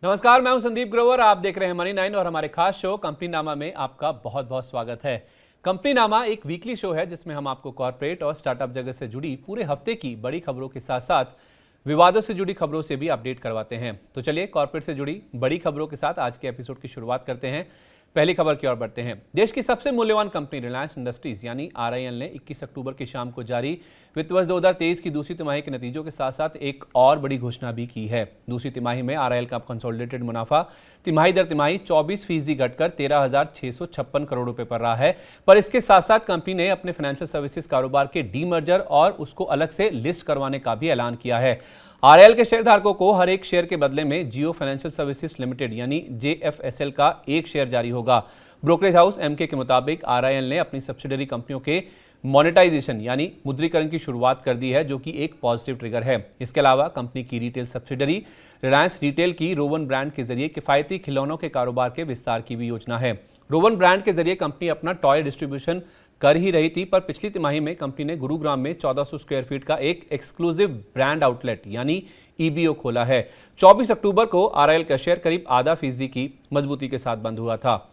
नमस्कार, मैं हूं संदीप ग्रोवर। आप देख रहे हैं मनी 9 और हमारे खास शो कंपनी नामा में आपका बहुत बहुत स्वागत है। कंपनी नामा एक वीकली शो है जिसमें हम आपको कॉर्पोरेट और स्टार्टअप जगत से जुड़ी पूरे हफ्ते की बड़ी खबरों के साथ साथ विवादों से जुड़ी खबरों से भी अपडेट करवाते हैं। तो चलिए कॉर्पोरेट से जुड़ी बड़ी खबरों के साथ आज के एपिसोड की शुरुआत करते हैं। पहली खबर की ओर बढ़ते हैं। देश की सबसे मूल्यवान कंपनी रिलायंस इंडस्ट्रीज यानी आरआईएल ने 21 अक्टूबर की शाम को जारी वित्त वर्ष 2023 की दूसरी तिमाही के नतीजों के साथ साथ एक और बड़ी घोषणा भी की है। दूसरी तिमाही में आरआईएल का कंसोलिडेटेड मुनाफा तिमाही दर तिमाही 24% घटकर 13,656 करोड़ रुपए पर रहा है। पर इसके साथ साथ कंपनी ने अपने फाइनेंशियल सर्विसेज कारोबार के डीमर्जर और उसको अलग से लिस्ट करवाने का भी ऐलान किया है। आरआईएल के शेयरधारकों को हर एक शेयर के बदले में जियो फाइनेंशियल सर्विसेज लिमिटेड यानी जेएफएसएल का एक शेयर जारी होगा। ब्रोकरेज हाउस एमके के मुताबिक आरआईएल ने अपनी सब्सिडरी कंपनियों के मोनेटाइजेशन यानी मुद्रीकरण की शुरुआत कर दी है, जो कि एक पॉजिटिव ट्रिगर है। इसके अलावा कंपनी की रिटेल सब्सिडरी रिलायंस रिटेल की रोवन ब्रांड के जरिए किफायती खिलौनों के कारोबार के विस्तार की भी योजना है। रोवन ब्रांड के जरिए कंपनी अपना टॉय डिस्ट्रीब्यूशन कर ही रही थी, पर पिछली तिमाही में कंपनी ने गुरुग्राम में 1400 स्क्वायर फीट का एक एक्सक्लूसिव ब्रांड आउटलेट यानी ईबीओ खोला है। 24 अक्टूबर को आरआईएल का शेयर करीब आधा फीसदी की मजबूती के साथ बंद हुआ था।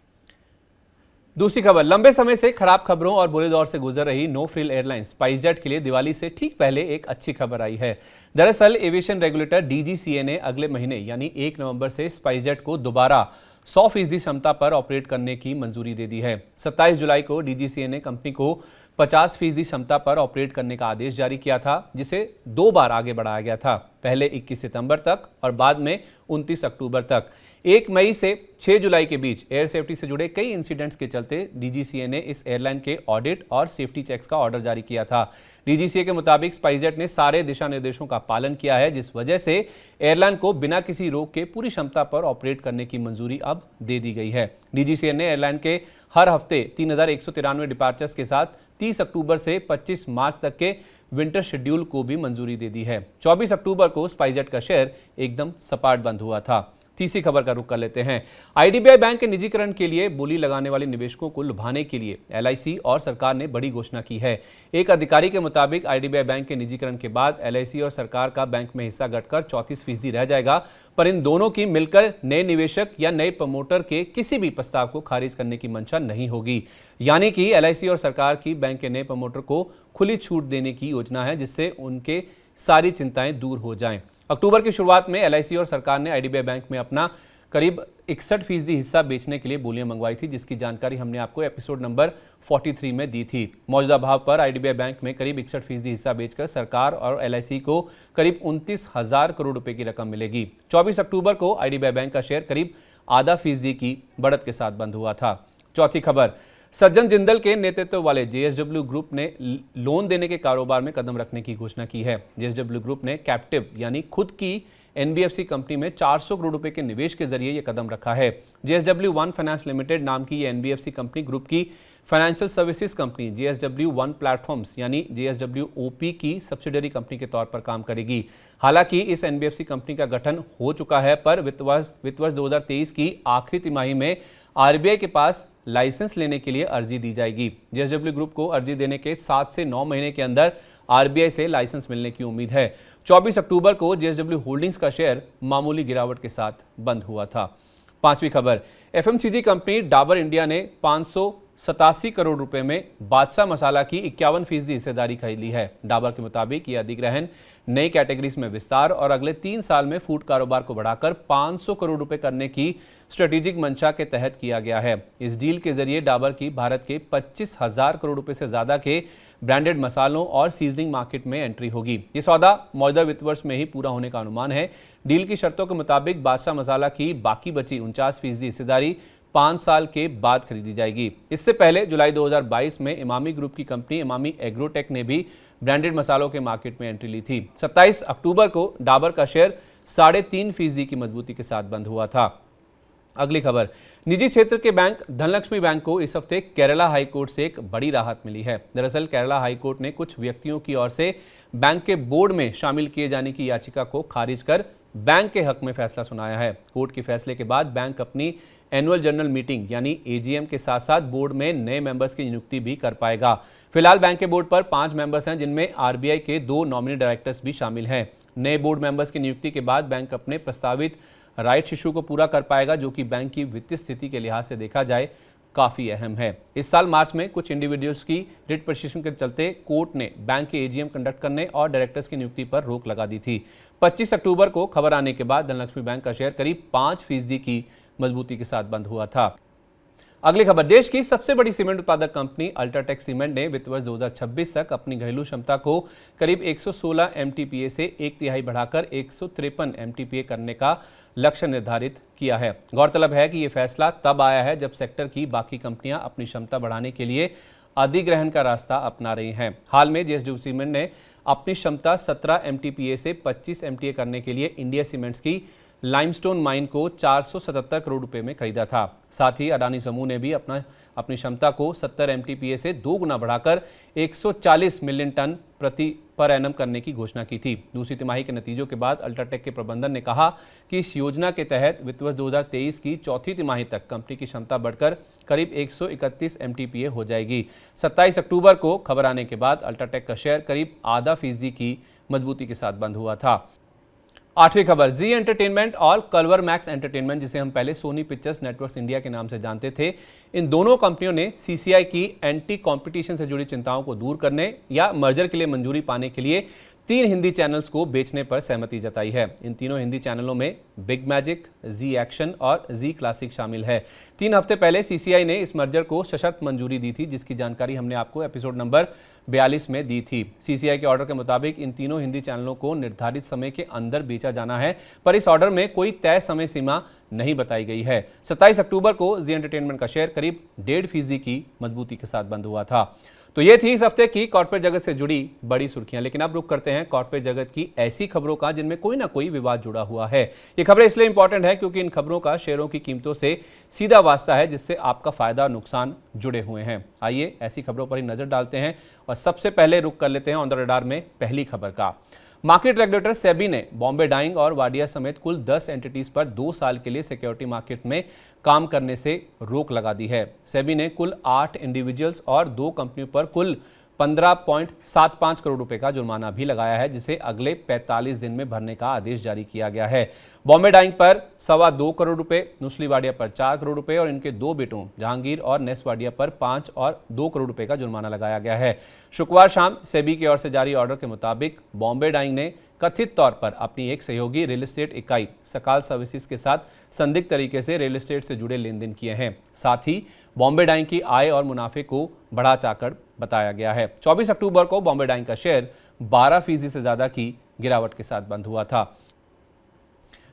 दूसरी खबर, लंबे समय से खराब खबरों और बुरे दौर से गुजर रही नो फ्रिल एयरलाइंस स्पाइसजेट के लिए दिवाली से ठीक पहले एक अच्छी खबर आई है। दरअसल एविएशन रेगुलेटर डीजीसीए ने अगले महीने यानी 1 नवंबर से स्पाइसजेट को दोबारा 100% क्षमता पर ऑपरेट करने की मंजूरी दे दी है। 27 जुलाई को डीजीसीए ने कंपनी को 50% क्षमता पर ऑपरेट करने का आदेश जारी किया था, जिसे 2 बार आगे बढ़ाया गया था, पहले 21 सितंबर तक और बाद में 29 अक्टूबर तक। 1 मई से 6 जुलाई के बीच एयर सेफ्टी से जुड़े कई इंसिडेंट्स के चलते डीजीसीए ने इस एयरलाइन के ऑडिट और सेफ्टी चेक्स का ऑर्डर जारी किया था। डीजीसीए के मुताबिक स्पाइसजेट ने सारे दिशा निर्देशों का पालन किया है, जिस वजह से एयरलाइन को बिना किसी रोक के पूरी क्षमता पर ऑपरेट करने की मंजूरी अब दे दी गई है। डीजीसीए ने एयरलाइन के हर हफ्ते 3193 डिपार्चर्स के साथ 30 अक्टूबर से 25 मार्च तक के विंटर शेड्यूल को भी मंजूरी दे दी है। 24 अक्टूबर को स्पाइसजेट का शेयर एकदम सपाट बंद हुआ था। तीसरी खबर का रुख कर लेते हैं। आईडीबीआई बैंक के निजीकरण के लिए बोली लगाने वाले निवेशकों को लुभाने के लिए एलआईसी और सरकार ने बड़ी घोषणा की है। एक अधिकारी के मुताबिक आईडीबीआई बैंक के निजीकरण के बाद एलआईसी और सरकार का बैंक में हिस्सा घटकर 34% रह जाएगा, पर इन दोनों की मिलकर नए निवेशक या नए प्रमोटर के किसी भी प्रस्ताव को खारिज करने की मंशा नहीं होगी। यानी कि एलआईसी और सरकार की बैंक के नए प्रमोटर को खुली छूट देने की योजना है, जिससे उनके सारी चिंताएं दूर हो जाएं। अक्टूबर की शुरुआत में एलआईसी और सरकार ने आईडीबीआई बैंक में अपना करीब 61% हिस्सा बेचने के लिए बोलियां मंगवाई थी, जिसकी जानकारी हमने आपको एपिसोड नंबर 43 में दी थी। मौजूदा भाव पर आईडीबीआई बैंक में करीब 61% हिस्सा बेचकर सरकार और एलआईसी को करीब 29,000 करोड़ रुपए की रकम मिलेगी। 24 अक्टूबर को आईडीबीआई बैंक का शेयर करीब आधा फीसदी की बढ़त के साथ बंद हुआ था। चौथी खबर, सज्जन जिंदल के नेतृत्व वाले जेएसडब्ल्यू ग्रुप ने लोन देने के कारोबार में कदम रखने की घोषणा की है। जेएसडब्ल्यू ग्रुप ने कैप्टिव यानी खुद की एनबीएफसी कंपनी में 400 करोड़ रुपए के निवेश के जरिए यह कदम रखा है। जेएसडब्ल्यू वन फाइनेंस लिमिटेड नाम की यह एनबीएफसी कंपनी ग्रुप की financial services company JSW one platforms यानी जेएसडब्ल्यू ओपी की सब्सिडरी कंपनी के तौर पर काम करेगी। हालांकि इस एनबीएफसी कंपनी का गठन हो चुका है, पर वित्त वर्ष 2023 की आखिरी तिमाही में आरबीआई के पास लाइसेंस लेने के लिए अर्जी दी जाएगी। जेएसडब्ल्यू ग्रुप को अर्जी देने के 7 से 9 महीने के अंदर आरबीआई से लाइसेंस मिलने की उम्मीद है। 24 अक्टूबर को जेएसडब्ल्यू होल्डिंग्स का शेयर मामूली गिरावट के साथ बंद हुआ था। पांचवी खबर, एफएमसीजी कंपनी डाबर इंडिया ने 587 करोड़ रुपए में बादशाह मसाला की 51% हिस्सेदारी खरीदी है। डाबर के मुताबिक यह अधिग्रहण नई कैटेगरीज में विस्तार और अगले 3 साल में फूड कारोबार को बढ़ाकर 500 करोड़ रुपए करने की स्ट्रेटेजिक मंशा के तहत किया गया है। इस डील के जरिए डाबर की भारत के 25,000 करोड़ रुपए से ज्यादा के ब्रांडेड मसालों और सीजनिंग मार्केट में एंट्री होगी। ये सौदा मौजूदा वित्त वर्ष में ही पूरा होने का अनुमान है। डील की शर्तों के मुताबिक बादशाह मसाला की बाकी बची 49% हिस्सेदारी 5 साल के बाद खरीदी जाएगी। इससे पहले जुलाई 2022 में इमामी ग्रुप की कंपनी इमामी एग्रोटेक ने भी ब्रांडेड मसालों के मार्केट में एंट्री ली थी। 27 अक्टूबर को डाबर का शेयर 3.5% की मजबूती के साथ बंद हुआ था। अगली खबर, निजी क्षेत्र के बैंक धनलक्ष्मी बैंक को इस हफ्ते केरला हाईकोर्ट से एक बड़ी राहत मिली है। दरअसल केरला हाईकोर्ट ने कुछ व्यक्तियों की ओर से बैंक के बोर्ड में शामिल किए जाने की याचिका को खारिज कर बैंक के हक में फैसला सुनाया है। कोर्ट के फैसले के बाद बैंक अपनी एनुअल जनरल मीटिंग यानी एजीएम के साथ साथ बोर्ड में नए मेंबर्स की नियुक्ति भी कर पाएगा। फिलहाल बैंक के बोर्ड पर 5 मेंबर्स हैं, जिनमें आरबीआई के 2 नॉमिनी डायरेक्टर्स भी शामिल हैं। नए बोर्ड मेंबर्स की नियुक्ति के बाद बैंक अपने प्रस्तावित राइट्स इशू को पूरा कर पाएगा, जो कि बैंक की वित्तीय स्थिति के लिहाज से देखा जाए काफी अहम है। इस साल मार्च में कुछ इंडिविजुअल्स की रिट पिटीशन के चलते कोर्ट ने बैंक के एजीएम कंडक्ट करने और डायरेक्टर्स की नियुक्ति पर रोक लगा दी थी। 25 अक्टूबर को खबर आने के बाद धनलक्ष्मी बैंक का शेयर करीब 5% की मजबूती के साथ बंद हुआ था। अगली खबर, देश की सबसे बड़ी सीमेंट उत्पादक कंपनी अल्ट्राटेक सीमेंट ने वित्त वर्ष 2026 तक अपनी घरेलू क्षमता को करीब 116 एमटीपीए से 1/3 बढ़ाकर 153 एमटीपीए करने का लक्ष्य निर्धारित किया है। गौरतलब है कि यह फैसला तब आया है जब सेक्टर की बाकी कंपनियां अपनी क्षमता बढ़ाने के लिए अधिग्रहण का रास्ता अपना रही हैं। हाल में जेएसडब्ल्यू सीमेंट ने अपनी क्षमता 17 एमटीपीए से 25 एमटीए करने के लिए इंडिया सीमेंट्स की लाइमस्टोन माइन को 477 करोड़ रुपए में खरीदा था। साथ ही अडानी समूह ने भी अपनी क्षमता को 70 एमटीपीए से 2 गुना बढ़ाकर 140 मिलियन टन प्रति पर एनम करने की घोषणा की थी। दूसरी तिमाही के नतीजों के बाद अल्ट्राटेक के प्रबंधन ने कहा कि इस योजना के तहत वित्त वर्ष 2023 की चौथी तिमाही तक कंपनी की क्षमता बढ़कर करीब 131 एमटीपीए हो जाएगी। 27 अक्टूबर को खबर आने के बाद अल्ट्राटेक का शेयर करीब 0.5% की मजबूती के साथ बंद हुआ था। आठवीं खबर, जी एंटरटेनमेंट और कलवर मैक्स एंटरटेनमेंट, जिसे हम पहले सोनी पिक्चर्स नेटवर्क्स इंडिया के नाम से जानते थे, इन दोनों कंपनियों ने सीसीआई की एंटी कंपटीशन से जुड़ी चिंताओं को दूर करने या मर्जर के लिए मंजूरी पाने के लिए 3 हिंदी चैनल्स को बेचने पर सहमति जताई है। इन तीनों हिंदी चैनलों में बिग मैजिक, जी एक्शन और जी क्लासिक शामिल है। 3 हफ्ते पहले सीसीआई ने इस मर्जर को सशर्त मंजूरी दी थी, जिसकी जानकारी हमने आपको एपिसोड नंबर 42 में दी थी। सीसीआई के ऑर्डर के मुताबिक इन तीनों हिंदी चैनलों को निर्धारित समय के अंदर बेचा जाना है, पर इस ऑर्डर में कोई तय समय सीमा नहीं बताई गई है। 27 अक्टूबर को जी एंटरटेनमेंट का शेयर करीब 1.5% की मजबूती के साथ बंद हुआ था। तो ये थी इस हफ्ते की कॉर्पोरेट जगत से जुड़ी बड़ी सुर्खियां। लेकिन अब रुक करते हैं कॉर्पोरेट जगत की ऐसी खबरों का जिनमें कोई ना कोई विवाद जुड़ा हुआ है। ये खबरें इसलिए इंपॉर्टेंट है क्योंकि इन खबरों का शेयरों की कीमतों से सीधा वास्ता है, जिससे आपका फायदा और नुकसान जुड़े हुए हैं। आइए ऐसी खबरों पर ही नजर डालते हैं और सबसे पहले रुक कर लेते हैं ऑन द रडार में पहली खबर का। मार्केट रेगुलेटर सेबी ने बॉम्बे डाइंग और वाडिया समेत कुल 10 एंटिटीज पर 2 साल के लिए सिक्योरिटी मार्केट में काम करने से रोक लगा दी है। सेबी ने कुल 8 इंडिविजुअल्स और 2 कंपनियों पर कुल 15.75 करोड़ रुपए का जुर्माना भी लगाया है, जिसे अगले 45 दिन में भरने का आदेश जारी किया गया है। बॉम्बे डाइंग पर 2.25 करोड़ रुपए, नुस्ली वाडिया पर 4 करोड़ रुपए और इनके 2 बेटों जहांगीर और नेस वाडिया पर 5 और 2 करोड़ रुपए का जुर्माना लगाया गया है। शुक्रवार शाम सेबी की ओर से जारी ऑर्डर के मुताबिक बॉम्बे डाइंग ने कथित तौर पर अपनी एक सहयोगी रियल एस्टेट इकाई सकाल सर्विसेज के साथ संदिग्ध तरीके से रियल एस्टेट से जुड़े लेन देन किए हैं। साथ ही बॉम्बे डाइंग की आय और मुनाफे को बढ़ा चढ़ाकर बताया गया है। 24 अक्टूबर को बॉम्बे डाइंग का शेयर 12% से ज्यादा की गिरावट के साथ बंद हुआ था।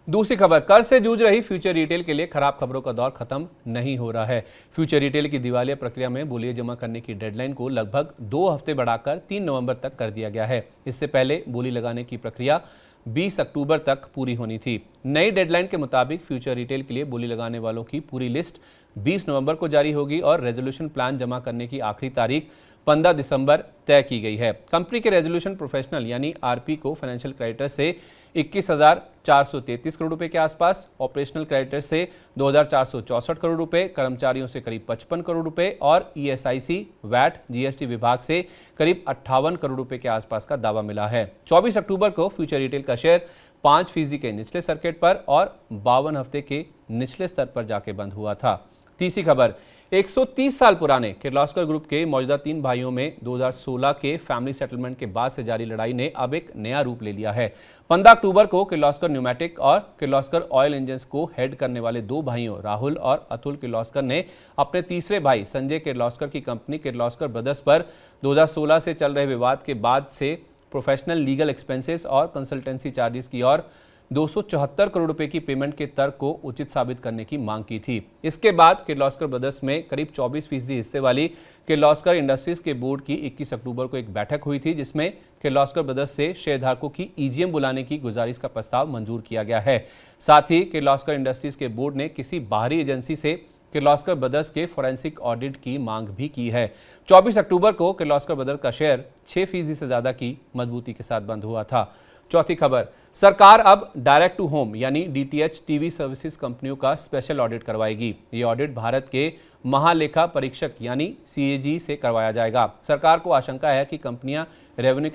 दूसरी खबर, कर्ज से जूझ रही फ्यूचर रिटेल के लिए खराब खबरों का दौर खत्म नहीं हो रहा है। फ्यूचर रिटेल की दिवालिया प्रक्रिया में बोलियां जमा करने की डेडलाइन को लगभग 2 हफ्ते बढ़ाकर 3 नवंबर तक कर दिया गया है। इससे पहले बोली लगाने की प्रक्रिया 20 अक्टूबर तक पूरी होनी थी। नई डेडलाइन के मुताबिक फ्यूचर रिटेल के लिए बोली लगाने वालों की पूरी लिस्ट 20 नवंबर को जारी होगी और रेजोल्यूशन प्लान जमा करने की आखिरी तारीख 15 दिसंबर तय की गई है। कंपनी के रेजोल्यूशन प्रोफेशनल यानी आरपी को फाइनेंशियल क्रेडिटर से 21,433 करोड़ रुपए के आसपास, ऑपरेशनल क्रेडिटर से 2,464 करोड़ रुपए, कर्मचारियों से करीब 55 करोड़ रुपए और ईएसआईसी, वैट, जीएसटी विभाग से करीब 58 करोड़ रुपए के आसपास का दावा मिला है। 24 अक्टूबर को फ्यूचर रिटेल का शेयर 5% के निचले सर्किट पर और 52 हफ्ते के निचले स्तर पर जाके बंद हुआ था। तीसरी खबर, 130 साल पुराने किर्लोस्कर ग्रुप के मौजूदा 3 भाइयों में 2016 के फैमिली सेटलमेंट के बाद से जारी लड़ाई ने अब एक नया रूप ले लिया है। 15 अक्टूबर को किर्लोस्कर न्यूमैटिक और किर्लोस्कर ऑयल इंजन्स को हेड करने वाले 2 भाइयों राहुल और अतुल किर्लोस्कर ने अपने तीसरे भाई संजय किर्लोस्कर की कंपनी किर्लोस्कर ब्रदर्स पर 2016 से चल रहे विवाद के बाद से प्रोफेशनल लीगल एक्सपेंसेस और कंसल्टेंसी चार्जेस की और 274 करोड़ रुपए की पेमेंट के तर्क को उचित साबित करने की मांग की थी। इसके बाद किर्लोस्कर ब्रदर्स में करीब 24% हिस्से वाली किर्लोस्कर इंडस्ट्रीज के बोर्ड की 21 अक्टूबर को एक बैठक हुई थी, जिसमें किर्लोस्कर ब्रदर्स से शेयरधारकों की ईजीएम बुलाने की गुजारिश का प्रस्ताव मंजूर किया गया है। साथ ही किर्लोस्कर इंडस्ट्रीज के बोर्ड ने किसी बाहरी एजेंसी से किर्लोस्कर ब्रदर्स के फोरेंसिक ऑडिट की मांग भी की है। 24 अक्टूबर को किर्लोस्कर ब्रदर्स का शेयर 6% से ज्यादा की मजबूती के साथ बंद हुआ था। चौथी खबर, सरकार अब डायरेक्ट टू होम यानी डीटीएच टीवी सर्विसेज कंपनियों का स्पेशल ऑडिट करवाएगी। ये ऑडिट भारत के महालेखा परीक्षक यानी सीएजी से करवाया जाएगा। सरकार को आशंका है कि कंपनियां रेवेन्यू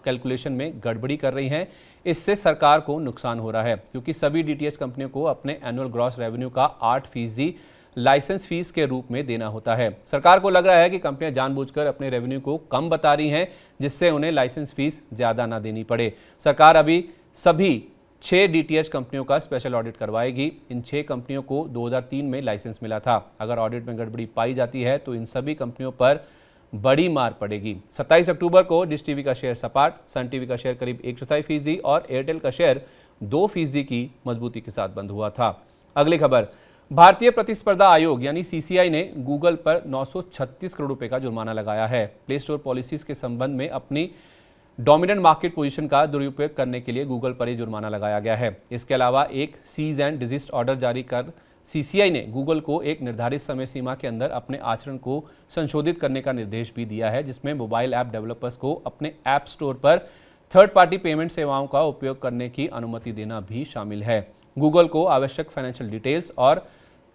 कैलकुलेशन में गड़बड़ी कर रही हैं। इससे सरकार को नुकसान हो रहा है क्योंकि सभी डीटीएच कंपनियों को अपने एनुअल ग्रॉस रेवेन्यू का 8% लाइसेंस फीस के रूप में देना होता है। सरकार को लग रहा है कि कंपनियां जानबूझकर अपने रेवेन्यू को कम बता रही हैं, जिससे उन्हें लाइसेंस फीस ज्यादा ना देनी पड़े। सरकार अभी सभी 6 डीटीएच कंपनियों का स्पेशल ऑडिट करवाएगी। इन 6 कंपनियों को 2003 में लाइसेंस मिला था। अगर ऑडिट में गड़बड़ी पाई जाती है तो इन सभी कंपनियों पर बड़ी मार पड़ेगी। 27 अक्टूबर को डिश टीवी का शेयर सपाट, सन टीवी का शेयर करीब 1/4% और एयरटेल का शेयर 2% की मजबूती के साथ बंद हुआ था। अगली खबर, भारतीय प्रतिस्पर्धा आयोग यानी सीसीआई ने गूगल पर 936 करोड़ रुपए का जुर्माना लगाया है। प्ले स्टोर पॉलिसीज के संबंध में अपनी डोमिनेंट मार्केट पोजीशन का दुरुपयोग करने के लिए गूगल पर यह जुर्माना लगाया गया है। इसके अलावा एक सीज एंड डिजिस्ट ऑर्डर जारी कर सीसीआई ने गूगल को एक निर्धारित समय सीमा के अंदर अपने आचरण को संशोधित करने का निर्देश भी दिया है, जिसमें मोबाइल ऐप डेवलपर्स को अपने ऐप स्टोर पर थर्ड पार्टी पेमेंट सेवाओं का उपयोग करने की अनुमति देना भी शामिल है। गूगल को आवश्यक फाइनेंशियल डिटेल्स और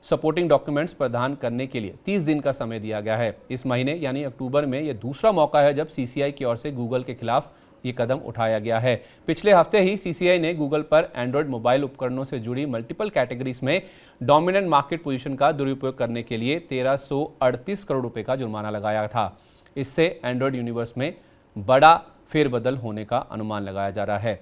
सपोर्टिंग डॉक्यूमेंट्स प्रदान करने के लिए 30 दिन का समय दिया गया है। इस महीने यानी अक्टूबर में यह दूसरा मौका है जब सीसीआई की ओर से गूगल के खिलाफ ये कदम उठाया गया है। पिछले हफ्ते ही सीसीआई ने गूगल पर एंड्रॉयड मोबाइल उपकरणों से जुड़ी मल्टीपल कैटेगरीज में डोमिनेंट मार्केट पोजीशन का दुरुपयोग करने के लिए 1338 करोड़ रुपए का जुर्माना लगाया था। इससे एंड्रॉयड यूनिवर्स में बड़ा फेरबदल होने का अनुमान लगाया जा रहा है।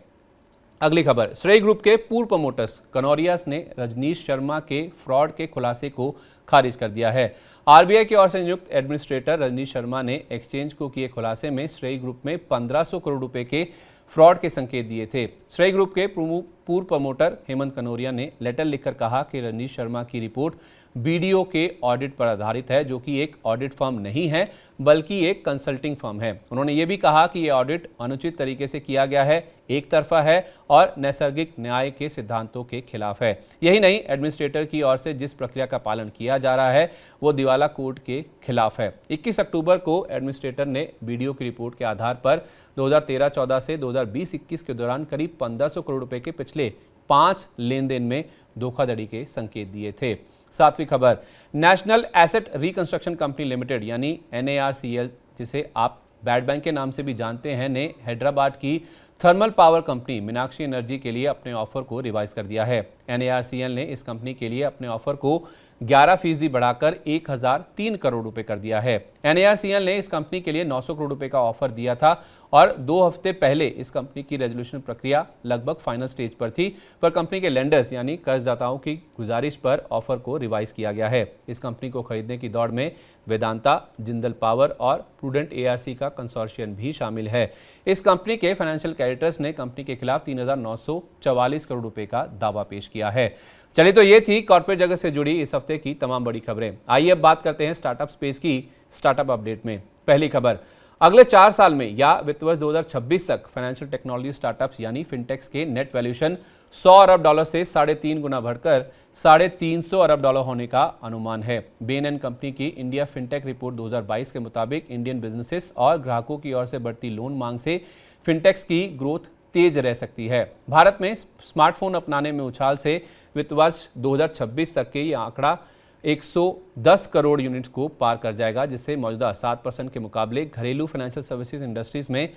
अगली खबर, श्रेय ग्रुप के पूर्व प्रमोटर्स कनोरियास ने रजनीश शर्मा के फ्रॉड के खुलासे को खारिज कर दिया है। आरबीआई की ओर से नियुक्त एडमिनिस्ट्रेटर रजनीश शर्मा ने एक्सचेंज को किए खुलासे में श्रेय ग्रुप में 1500 करोड़ रुपए के फ्रॉड के संकेत दिए थे। श्रेय ग्रुप के पूर्व प्रमोटर हेमंत कनोरिया ने लेटर लिखकर कहा कि रजनीश शर्मा की रिपोर्ट बीडीओ के ऑडिट पर आधारित है, जो कि एक ऑडिट फर्म नहीं है बल्कि एक कंसल्टिंग फर्म है। उन्होंने ये भी कहा कि यह ऑडिट अनुचित तरीके से किया गया है, एक तरफा है और नैसर्गिक न्याय के सिद्धांतों के खिलाफ है। यही नहीं, एडमिनिस्ट्रेटर की ओर से जिस प्रक्रिया का पालन किया जा रहा है वो दिवाला कोड के खिलाफ है। 21 अक्टूबर को एडमिनिस्ट्रेटर ने बीडीओ की रिपोर्ट के आधार पर 2013-14 से 2020-21 के दौरान करीब 1500 करोड़ रुपए के पिछले 5 लेन देन में धोखाधड़ी के संकेत दिए थे। सातवीं खबर, national asset reconstruction company limited यानी NARCL, जिसे आप बैड बैंक के नाम से भी जानते हैं, ने हैदराबाद की thermal power company Meenakshi energy के लिए अपने ऑफर को रिवाइज कर दिया है। NARCL ने इस कंपनी के लिए अपने ऑफर को 11% बढ़ाकर 1003 करोड़ रुपए कर दिया है। NARCL ने इस कंपनी के लिए 900 करोड़ रुपए का ऑफर दिया था और 2 हफ्ते पहले इस कंपनी की रेजोल्यूशन प्रक्रिया लगभग फाइनल स्टेज पर थी, पर कंपनी के लेंडर्स यानी कर्जदाताओं की गुजारिश पर ऑफर को रिवाइज किया गया है। इस कंपनी को खरीदने की दौड़ में वेदांता, जिंदल पावर और प्रूडेंट ARC का कंसोर्शियम भी शामिल है। इस कंपनी के फाइनेंशियल क्रेडिटर्स ने कंपनी के खिलाफ 3944 करोड़ रुपए का दावा पेश किया है। चलिए, तो ये थी कॉर्पोरेट जगत से जुड़ी इस हफ्ते की तमाम बड़ी खबरें। आइए अब बात करते हैं स्टार्टअप स्पेस की स्टार्टअप अपडेट में। पहली खबर, अगले 4 साल में या वित्त वर्ष 2026 तक फाइनेंशियल टेक्नोलॉजी स्टार्टअप्स यानी फिनटेक्स के नेट वैल्यूएशन $100 अरब से 3.5 गुना बढ़कर $350 अरब होने का अनुमान है। बेन एंड कंपनी की इंडिया फिनटेक रिपोर्ट 2022 के मुताबिक इंडियन बिजनेसेस और ग्राहकों की ओर से बढ़ती लोन मांग से फिनटेक्स की ग्रोथ तेज रह सकती है। भारत में स्मार्टफोन अपनाने में उछाल से वित्त वर्ष 2026 तक के ये आंकड़ा 110 करोड़ यूनिट्स को पार कर जाएगा, जिससे मौजूदा 7% के मुकाबले घरेलू फाइनेंशियल सर्विसेज इंडस्ट्रीज में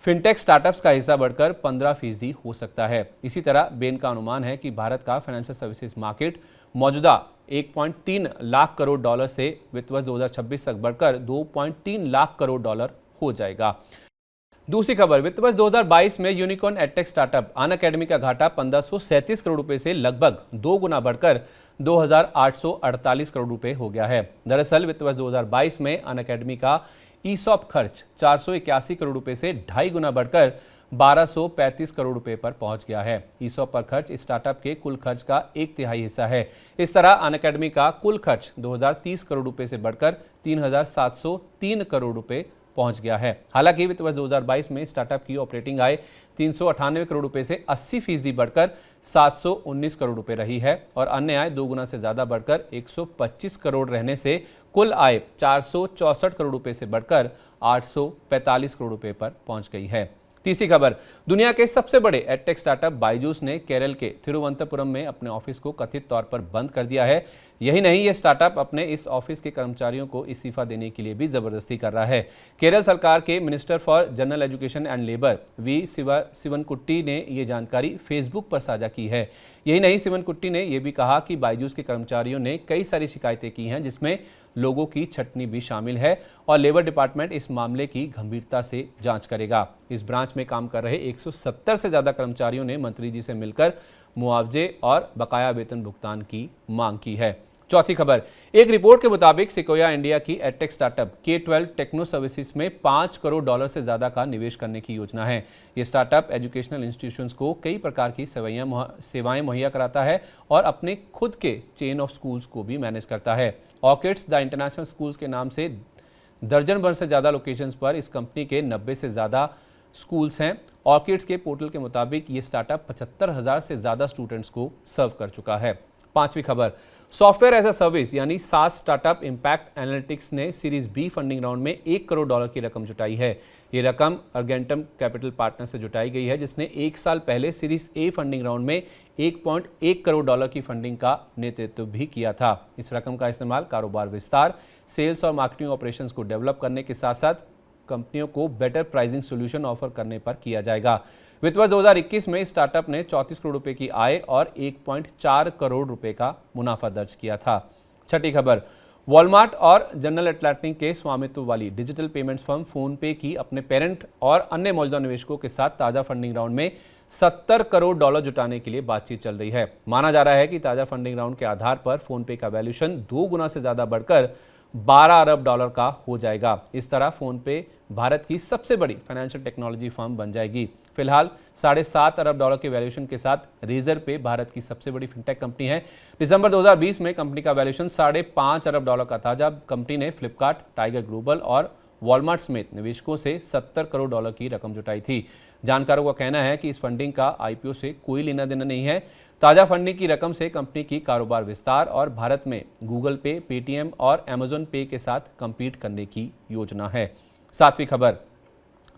फिनटेक स्टार्टअप्स का हिस्सा बढ़कर 15% हो सकता है। इसी तरह बेन का अनुमान है कि भारत का फाइनेंशियल सर्विसेज मार्केट मौजूदा 1.3 लाख करोड़ डॉलर से वित्त वर्ष 2026 तक बढ़कर 2.3 लाख करोड़ डॉलर हो जाएगा। दूसरी खबर, वित्त वर्ष 2022 में यूनिकॉर्न एडटेक स्टार्टअप अनअकैडमी का घाटा 1537 करोड़ रुपए से लगभग 2 गुना बढ़कर 2848 करोड़ रुपए हो गया है। दरअसल वित्त वर्ष 2022 में अनअकैडमी का ईसॉप खर्च 481 करोड़ रुपए से 2.5 गुना बढ़कर 1235 करोड़ रुपए पर पहुंच गया है। ईसॉप पर खर्च स्टार्टअप के कुल खर्च का 1/3 हिस्सा है। इस तरह अनअकैडमी का कुल खर्च 2030 करोड़ रुपए से बढ़कर 3703 करोड़ रुपए पहुंच गया है। हालांकि वित्त वर्ष 2022 में स्टार्टअप की ऑपरेटिंग आय 398 करोड़ रुपए से 80% बढ़कर 719 करोड़ रुपए रही है और अन्य आय 2 गुना से ज्यादा बढ़कर 125 करोड़ रहने से कुल आय 464 करोड़ रुपए से बढ़कर 845 करोड़ रुपए पर पहुंच गई है। तीसरी खबर, दुनिया के सबसे बड़े एडटेक स्टार्टअप बायजूस ने केरल के तिरुवनंतपुरम में अपने ऑफिस को कथित तौर पर बंद कर दिया है। यही नहीं, ये स्टार्टअप अपने इस ऑफिस के कर्मचारियों को इस्तीफा देने के लिए भी जबरदस्ती कर रहा है। केरल सरकार के minister for general education and labour V Sivankutty ने ये जानकारी फेसबुक पर साझा की है। यही नहीं, शिवनकुट्टी ने यह भी कहा कि बायजूस के कर्मचारियों ने कई सारी शिकायतें की हैं, जिसमें लोगों की छटनी भी शामिल है और लेबर डिपार्टमेंट इस मामले की गंभीरता से जांच करेगा। इस ब्रांच में काम कर रहे 170 से ज्यादा कर्मचारियों ने मंत्री जी से मिलकर मुआवजे और बकाया वेतन भुगतान की मांग की है। चौथी खबर, एक रिपोर्ट के मुताबिक सिकोया इंडिया की edtech startup K12 techno services में $5 करोड़ से ज्यादा का निवेश करने की योजना है। ये स्टार्टअप एजुकेशनल इंस्टीट्यूशंस को कई प्रकार की सेवाएं मुहैया कराता है और अपने खुद के चेन ऑफ स्कूल्स को भी मैनेज करता है। ऑर्किड्स द इंटरनेशनल स्कूल्स के नाम से दर्जन भर से ज्यादा लोकेशंस पर इस कंपनी के 90 से ज्यादा स्कूल्स हैं। ऑर्किड्स के पोर्टल के मुताबिक ये स्टार्टअप 75,000 से ज्यादा स्टूडेंट्स को सर्व कर चुका है। पांचवी खबर, सॉफ्टवेयर एज अ सर्विस यानी सास स्टार्टअप इम्पैक्ट एनालिटिक्स ने सीरीज बी फंडिंग राउंड में $1 करोड़ की रकम जुटाई है। ये रकम अर्गेंटम कैपिटल पार्टनर से जुटाई गई है, जिसने 1 साल पहले सीरीज ए फंडिंग राउंड में $1.1 करोड़ की फंडिंग का नेतृत्व भी किया था। इस रकम का इस्तेमाल कारोबार विस्तार, सेल्स और मार्केटिंग ऑपरेशंस को डेवलप करने के साथ साथ कंपनियों को बेटर प्राइसिंग सॉल्यूशन ऑफर करने पर किया जाएगा। वित्त वर्ष 2021 में स्टार्टअप ने 34 करोड़ रुपए की आय और 1.4 करोड़ रुपए का मुनाफा दर्ज किया था। छठी खबर, वॉलमार्ट और जनरल एटलांटिक के स्वामित्व वाली डिजिटल पेमेंट्स फर्म फोनपे की अपने पेरेंट और अन्य मौजूदा निवेशकों के साथ ताजा फंडिंग राउंड में $70 करोड़ जुटाने के लिए बातचीत चल रही है। माना जा रहा है कि ताजा फंडिंग राउंड के आधार पर फोनपे का वैल्यूएशन 2 गुना से ज्यादा बढ़कर $12 अरब का हो जाएगा। इस तरह फोनपे भारत की सबसे बड़ी फाइनेंशियल टेक्नोलॉजी फर्म बन जाएगी। फिलहाल $7.5 अरब के वैल्यूएशन के साथ रेजर पे भारत की सबसे बड़ी फिनटेक कंपनी है। दिसंबर 2020 में कंपनी का वैल्यूएशन $5.5 अरब का था, जब कंपनी ने फ्लिपकार्ट, टाइगर ग्लोबल और वॉलमार्ट समेत निवेशकों से $70 करोड़ की रकम जुटाई थी। जानकारों का कहना है कि इस फंडिंग का आईपीओ से कोई लेना देना नहीं है। ताजा फंडिंग की रकम से कंपनी की कारोबार विस्तार और भारत में गूगल पे, पेटीएम और अमेजन पे के साथ compete करने की योजना है। सातवीं खबर,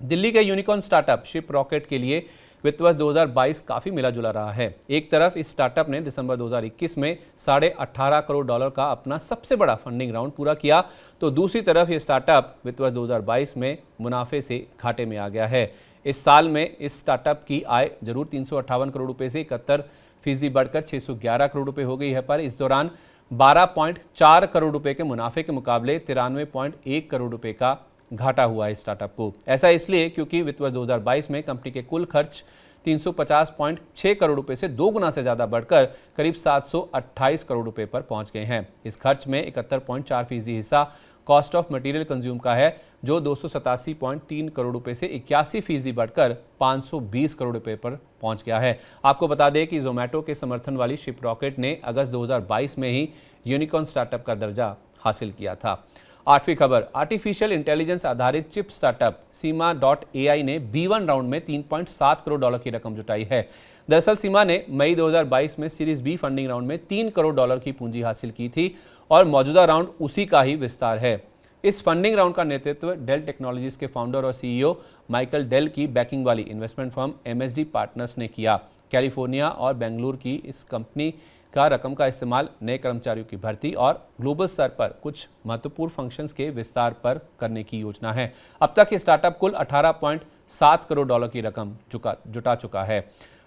दिल्ली के यूनिकॉर्न स्टार्टअप शिप रॉकेट के लिए वित्त वर्ष 2022 काफी मिला जुला रहा है। एक तरफ इस स्टार्टअप ने दिसंबर 2021 में $18.5 करोड़ का अपना सबसे बड़ा फंडिंग राउंड पूरा किया, तो दूसरी तरफ ये स्टार्टअप वित्त वर्ष 2022 में मुनाफे से घाटे में आ गया है। इस साल में इस स्टार्टअप की आय जरूर 358 करोड़ रुपए से 71% बढ़कर 611 करोड़ रुपए हो गई है, पर इस दौरान 12.4 करोड़ रुपए के मुनाफे के मुकाबले 93.1 करोड़ रुपए का घाटा हुआ है स्टार्टअप को। ऐसा इसलिए क्योंकि वित्त वर्ष 2022 में कंपनी के कुल खर्च 350.6 करोड़ रुपए से 2 गुना से ज्यादा बढ़कर करीब 728 करोड़ रुपए पर पहुंच गए हैं। इस खर्च में 71.4% हिस्सा कॉस्ट ऑफ मटेरियल कंज्यूम का है, जो 287.3 करोड़ रुपए से 81% बढ़कर 520 करोड़ रुपए पर पहुंच गया है। आपको बता दें कि जोमेटो के समर्थन वाली शिप रॉकेट ने अगस्त 2022 में ही यूनिकॉर्न स्टार्टअप का दर्जा हासिल किया था। आठवीं खबर, आर्टिफिशियल इंटेलिजेंस आधारित चिप स्टार्टअप सीमा.ai ने B1 राउंड में $3.7 करोड़ की रकम जुटाई है। दरअसल सीमा ने मई 2022 में सीरीज बी फंडिंग राउंड में $3 करोड़ की पूंजी हासिल की थी और मौजूदा राउंड उसी का ही विस्तार है। इस फंडिंग राउंड का नेतृत्व डेल टेक्नोलॉजीज के फाउंडर और सीईओ माइकल डेल की बैकिंग वाली इन्वेस्टमेंट फर्म MSD पार्टनर्स ने किया। कैलिफोर्निया और बेंगलुरु की इस कंपनी का रकम का इस्तेमाल नए कर्मचारियों की भर्ती और ग्लोबल स्तर पर कुछ महत्वपूर्ण फंक्शंस के विस्तार पर करने की योजना है। अब तक ये स्टार्टअप कुल $18.7 करोड़ की रकम जुटा चुका है।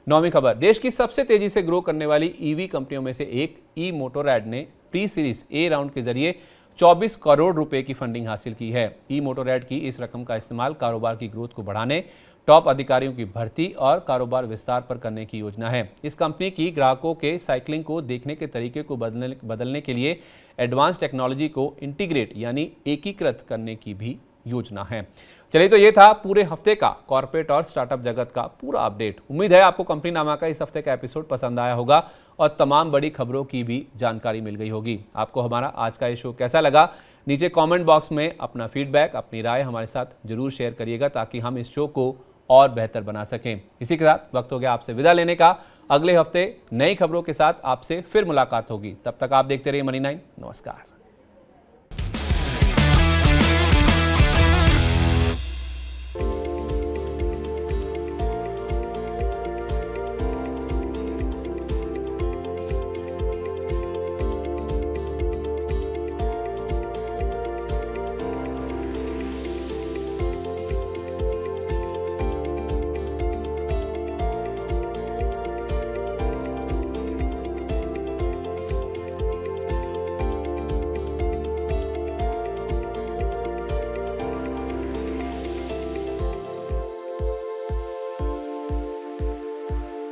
नौवीं खबर, देश की सबसे तेजी से ग्रो करने वाली ईवी कंपनियों में से एक ई-मोटोरैड ने प्री सीरीज ए राउंड के जरिए 24 करोड़ रुपए की फंडिंग हासिल की है। ई-मोटोरैड की इस रकम का इस्तेमाल कारोबार की ग्रोथ को बढ़ाने, टॉप अधिकारियों की भर्ती और कारोबार विस्तार पर करने की योजना है। इस कंपनी की ग्राहकों के साइकिलिंग को देखने के तरीके को बदलने के लिए एडवांस टेक्नोलॉजी को इंटीग्रेट यानी एकीकृत करने की भी योजना है। चलिए, तो ये था पूरे हफ्ते का कॉर्पोरेट और स्टार्टअप जगत का पूरा अपडेट। उम्मीद है आपको कंपनी नामा का इस हफ्ते का एपिसोड पसंद आया होगा और तमाम बड़ी खबरों की भी जानकारी मिल गई होगी। आपको हमारा आज का ये शो कैसा लगा, नीचे कमेंट बॉक्स में अपना फीडबैक, अपनी राय हमारे साथ जरूर शेयर करिएगा, ताकि हम इस शो को और बेहतर बना सकें। इसी के साथ वक्त हो गया आपसे विदा लेने का। अगले हफ्ते नई खबरों के साथ आपसे फिर मुलाकात होगी। तब तक आप देखते रहिए मनी 9। नमस्कार।